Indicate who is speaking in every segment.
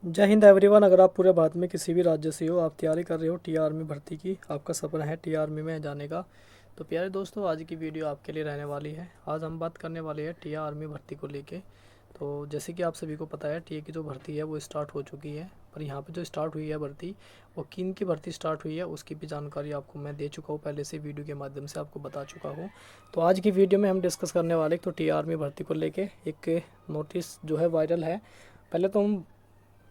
Speaker 1: जय हिंद एवरीवन। अगर आप पूरे भारत में किसी भी राज्य से हो, आप तैयारी कर रहे हो टी आर्मी भर्ती की, आपका सपना है टी आर्मी में जाने का, तो प्यारे दोस्तों आज की वीडियो आपके लिए रहने वाली है। आज हम बात करने वाले हैं टी आर्मी भर्ती को लेके। तो जैसे कि आप सभी को पता है टी ए की जो भर्ती है वो स्टार्ट हो चुकी है, पर यहाँ पे जो स्टार्ट हुई है भर्ती, वो किन की भर्ती स्टार्ट हुई है उसकी भी जानकारी आपको मैं दे चुका हूँ, पहले से वीडियो के माध्यम से आपको बता चुका हूँ। तो आज की वीडियो में हम डिस्कस करने वाले तो टी आर्मी भर्ती को लेके एक नोटिस जो है वायरल है। पहले तो हम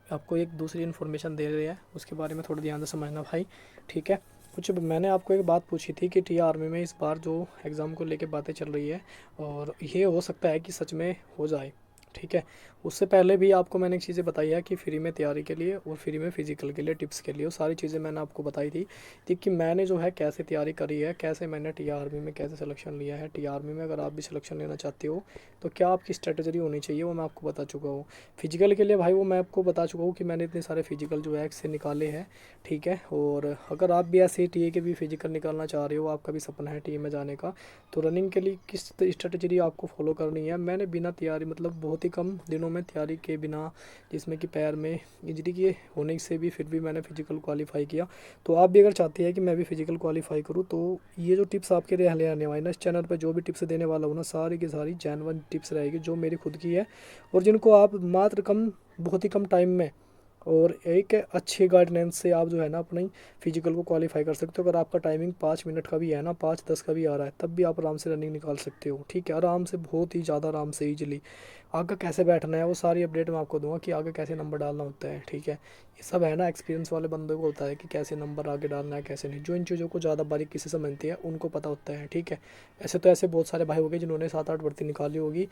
Speaker 1: आपको एक दूसरी इन्फॉर्मेशन दे रहे हैं, उसके बारे में थोड़ा ध्यान से समझना भाई, ठीक है। कुछ मैंने आपको एक बात पूछी थी कि टी आर्मी में इस बार जो एग्ज़ाम को लेके बातें चल रही है, और ये हो सकता है कि सच में हो जाए, ठीक है। उससे पहले भी आपको मैंने एक चीज़ें बताई है कि फ्री में तैयारी के लिए और फ्री में फिजिकल के लिए टिप्स के लिए, वो सारी चीज़ें मैंने आपको बताई थी कि मैंने जो है कैसे तैयारी करी है, कैसे मैंने टी आर्मी में कैसे सिलेक्शन लिया है। टी आर्मी में अगर आप भी सिलेक्शन लेना चाहते हो तो क्या आपकी स्ट्रेटजी होनी चाहिए, वो मैं आपको बता चुका हूँ। फिजिकल के लिए भाई वो मैं आपको बता चुका हूँ कि मैंने इतने सारे फिजिकल जो है से निकाले हैं, ठीक है। और अगर आप भी ऐसे टी ए के भी फिजिकल निकालना चाह रहे हो, आपका भी सपना है टी ए में जाने का, तो रनिंग के लिए किस स्ट्रेटजी आपको फॉलो करनी है। मैंने बिना तैयारी मतलब बहुत ही कम दिनों में तैयारी के बिना, जिसमें कि पैर में इंजरी के होने से भी फिर भी मैंने फिजिकल क्वालिफाई किया। तो आप भी अगर चाहते हैं कि मैं भी फिजिकल क्वालिफाई करूँ, तो ये जो टिप्स आपके लिए ले आने वाले ना इस चैनल पर, जो भी टिप्स देने वाला हूँ ना, सारी की सारी जेन्युइन टिप्स रहेगी जो मेरी खुद की है, और जिनको आप मात्र बहुत ही कम टाइम में और एक अच्छी गाइडेंस से आप जो है ना अपनी फिजिकल को क्वालिफाई कर सकते हो। अगर आपका टाइमिंग 5 मिनट का भी है ना, 5-10 का भी आ रहा है, तब भी आप आराम से रनिंग निकाल सकते हो, ठीक है। आराम से, बहुत ही ज़्यादा आराम से, ईजिली। आगे कैसे बैठना है वो सारी अपडेट मैं आपको दूंगा कि आगे कैसे नंबर डालना होता है, ठीक है। ये सब है ना एक्सपीरियंस वाले बंदों को होता है कि कैसे नंबर आगे डालना है कैसे नहीं। जो इन चीज़ों को ज़्यादा बारीकी से समझते हैं उनको पता होता है, ठीक है। ऐसे तो ऐसे बहुत सारे भाई हो गए जिन्होंने 7-8 भर्ती निकाली होगी,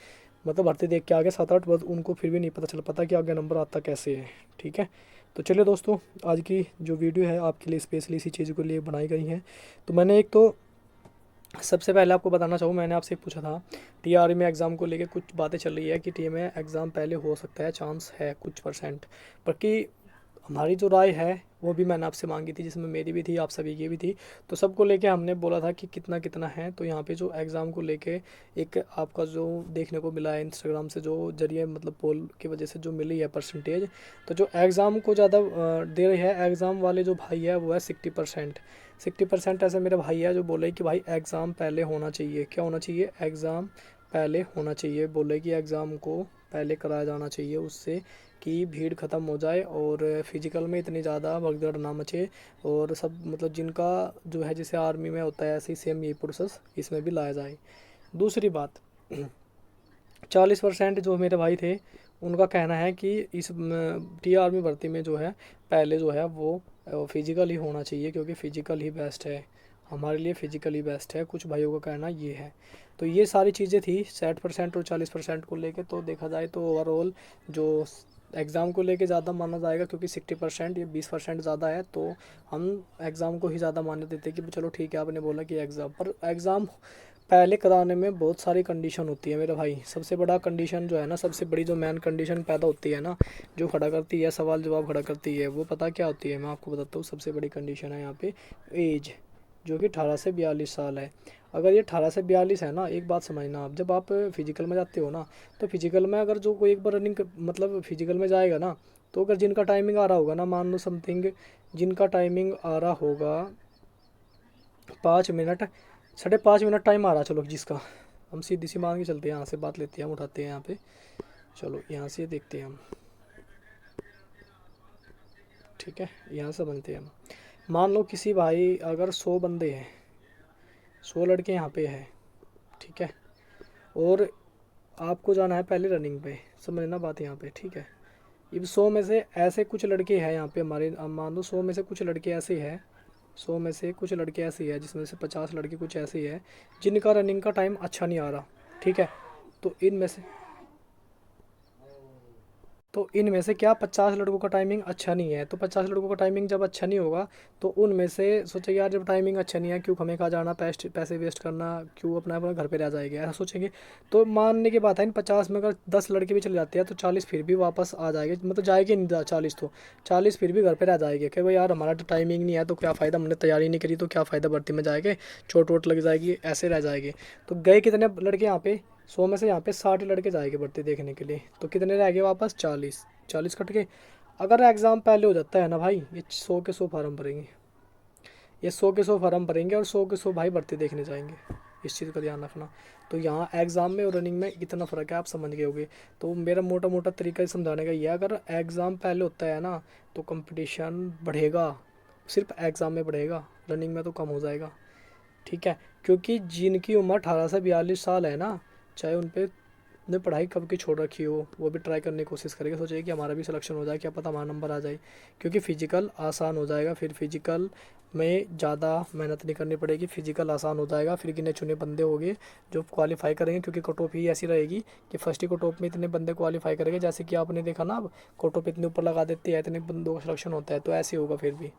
Speaker 1: मतलब भर्ती देख के आगे 7-8 बस, उनको फिर भी नहीं पता चल पाता कि आगे नंबर आता कैसे है, ठीक है। तो चलिए दोस्तों, आज की जो वीडियो है आपके लिए स्पेशली इसी चीज़ के लिए बनाई गई है। तो मैंने एक तो सबसे पहले आपको बताना चाहूँ, मैंने आपसे पूछा था टी आर में एग्ज़ाम को लेके कुछ बातें चल रही है कि टी में एग्ज़ाम पहले हो सकता है, चांस है कुछ परसेंट, बाकी हमारी जो राय है वो भी मैंने आपसे मांगी थी, जिसमें मेरी भी थी, आप सभी की भी थी। तो सबको लेके हमने बोला था कि कितना कितना है। तो यहाँ पे जो एग्ज़ाम को लेके एक आपका जो देखने को मिला है इंस्टाग्राम से जो जरिए, मतलब पोल की वजह से जो मिली है परसेंटेज, तो जो एग्ज़ाम को ज़्यादा दे रही है एग्ज़ाम वाले जो भाई है वो है 60%। 60% ऐसे मेरे भाई है जो बोले कि भाई एग्ज़ाम पहले होना चाहिए। क्या होना चाहिए? एग्ज़ाम पहले होना चाहिए। बोले कि एग्ज़ाम को पहले कराया जाना चाहिए, उससे कि भीड़ ख़त्म हो जाए और फिजिकल में इतनी ज़्यादा भगदड़ ना मचे, और सब मतलब जिनका जो है जैसे आर्मी में होता है ऐसे ही सेम ये प्रोसेस इसमें भी लाया जाए। दूसरी बात, 40% जो मेरे भाई थे उनका कहना है कि इस टी आर्मी भर्ती में जो है पहले जो है वो फिजिकल ही होना चाहिए, क्योंकि फ़िज़िकल ही बेस्ट है हमारे लिए, फ़िज़िकल ही बेस्ट है। कुछ भाइयों का कहना ये है। तो ये सारी चीज़ें थी 60% और 40% को लेके। तो देखा जाए तो ओवरऑल जो एग्ज़ाम को लेके ज़्यादा माना जाएगा, क्योंकि 60% ये 20% ज़्यादा है, तो हम एग्ज़ाम को ही ज़्यादा मान्य देते हैं कि चलो ठीक है, आपने बोला कि एग्ज़ाम, पर एग्ज़ाम पहले कराने में बहुत सारी कंडीशन होती है मेरे भाई। सबसे बड़ा कंडीशन जो है ना, सबसे बड़ी जो मेन कंडीशन पैदा होती है ना, जो खड़ा करती है सवाल जवाब खड़ा करती है, वो पता क्या होती है? मैं आपको बताता हूँ। सबसे बड़ी कंडीशन है यहाँ पे एज, जो कि 18 से 42 साल है। अगर ये 18 से 42 है ना, एक बात समझना आप, जब आप फिजिकल में जाते हो ना, तो फिजिकल में अगर जो कोई एक बार रनिंग मतलब फिजिकल में जाएगा ना, तो अगर जिनका टाइमिंग आ रहा होगा ना, मान लो समथिंग जिनका टाइमिंग आ रहा होगा 5 मिनट, 5.5 मिनट टाइम आ रहा, चलो जिसका, हम सीधी सी मान के चलते हैं, यहाँ से बात लेते हैं, हम उठाते हैं यहाँ पे, चलो यहाँ से देखते हैं हम, ठीक है, यहाँ से बनते हैं हम। मान लो किसी भाई अगर 100 बंदे हैं, 100 लड़के यहाँ पे हैं, ठीक है, और आपको जाना है पहले रनिंग पे, समझना बात यहाँ पे, ठीक है। अब 100 में से ऐसे कुछ लड़के हैं यहाँ पे हमारे, अब मान लो 100 में से कुछ लड़के ऐसे हैं, 100 में से कुछ लड़के ऐसे हैं, जिसमें से 50 लड़के कुछ ऐसे ही हैं जिनका रनिंग का टाइम अच्छा नहीं आ रहा, ठीक है। तो इनमें से क्या 50 लड़कों का टाइमिंग अच्छा नहीं है, तो 50 लड़कों का टाइमिंग जब अच्छा नहीं होगा, तो उनमें से सोचेंगे यार जब टाइमिंग अच्छा नहीं है, क्यों हमें कहाँ जाना, पैसे वेस्ट करना, क्यों अपना अपना घर पे रह जाएंगे, ऐसा सोचेंगे। तो मानने की बात है, इन 50 में अगर 10 लड़के भी चले जाते हैं तो 40 फिर भी वापस आ जाएंगे, मतलब जाएंगे नहीं 40, तो 40 फिर भी घर पर रह जाएंगे कि भाई यार हमारा तो टाइमिंग नहीं है, तो क्या फ़ायदा, हमने तैयारी नहीं करी तो क्या फ़ायदा, भर्ती में जाएंगे, चोट वोट लग जाएगी, ऐसे रह जाएंगे। तो गए कितने लड़के यहाँ पे? 100 में से यहाँ पे 60 लड़के जाएंगे भर्ती देखने के लिए, तो कितने रह गए वापस? 40, 40 कट के। अगर एग्ज़ाम पहले हो जाता है ना भाई, ये 100 के 100 फार्म भरेंगे, ये 100 के 100 फार्म भरेंगे और 100 के 100 भाई भर्ती देखने जाएंगे। इस चीज़ का ध्यान रखना। तो यहाँ एग्ज़ाम में और रनिंग में इतना फ़र्क है, आप समझ गए होगे। तो मेरा मोटा मोटा तरीका समझाने का ये है, अगर एग्ज़ाम पहले होता है ना तो कंपटीशन बढ़ेगा, सिर्फ एग्ज़ाम में बढ़ेगा, रनिंग में तो कम हो जाएगा। ठीक है, क्योंकि जिनकी उम्र 18 से 42 साल है ना, चाहे उन पे ने पढ़ाई कब की छोड़ रखी हो, वो भी ट्राई करने की कोशिश करेंगे, सोचेंगे कि हमारा भी सिलेक्शन हो जाए, क्या पता हमारा नंबर आ जाए। क्योंकि फ़िज़िकल आसान हो जाएगा, फिर फिज़िकल में ज़्यादा मेहनत नहीं करनी पड़ेगी, फिज़िकल आसान हो जाएगा, फिर गिने चुने बंदे होंगे जो क्वालिफाई करेंगे। क्योंकि कट ऑफ ही ऐसी रहेगी कि फर्स्ट ही कट ऑफ में इतने बंदे क्वालिफाई करेंगे, जैसे कि आपने देखा ना, अब कट ऑफ इतने ऊपर लगा देते हैं, इतने बंदों का सिलेक्शन होता है, तो ऐसे होगा फिर भी।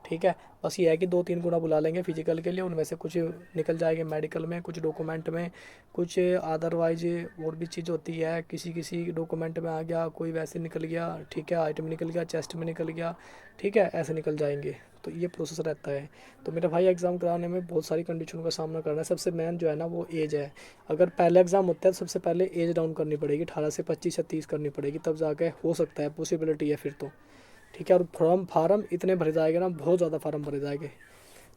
Speaker 1: ठीक है, बस ये है कि 2-3 गुना बुला लेंगे फिजिकल के लिए, उनमें से कुछ निकल जाएंगे मेडिकल में, कुछ डॉक्यूमेंट में, कुछ अदरवाइज और भी चीज़ होती है, किसी किसी डॉक्यूमेंट में आ गया, कोई वैसे निकल गया। ठीक है, हाइट में निकल गया, चेस्ट में निकल गया। ठीक है, ऐसे निकल जाएंगे। तो ये प्रोसेस रहता है। तो मेरे भाई एग्ज़ाम कराने में बहुत सारी कंडीशनों का सामना करना है। सबसे मेन जो है ना वो एज है। अगर पहले एग्ज़ाम होता है तो सबसे पहले एज डाउन करनी पड़ेगी, 18 से 25 या 30 करनी पड़ेगी, तब जाके हो सकता है, पॉसिबिलिटी है फिर तो। ठीक है, और फार्म इतने भरे जाएंगे ना, बहुत ज़्यादा फार्म भरे जाएंगे।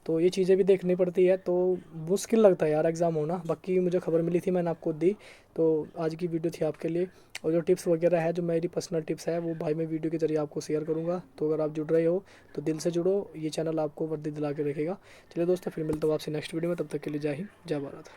Speaker 1: तो ये चीज़ें भी देखनी पड़ती है, तो मुश्किल लगता है यार एग्ज़ाम होना। बाकी मुझे खबर मिली थी, मैंने आपको दी, तो आज की वीडियो थी आपके लिए। और जो टिप्स वगैरह है, जो मेरी पर्सनल टिप्स है, वो भाई मैं वीडियो के जरिए आपको शेयर करूँगा। तो अगर आप जुड़ रहे हो तो दिल से जुड़ो, ये चैनल आपको वर्दी दिला के रखेगा। चलिए दोस्तों, फिर मिलता हूँ आपसे नेक्स्ट वीडियो में, तब तक के लिए जय हिंद, जय भारत।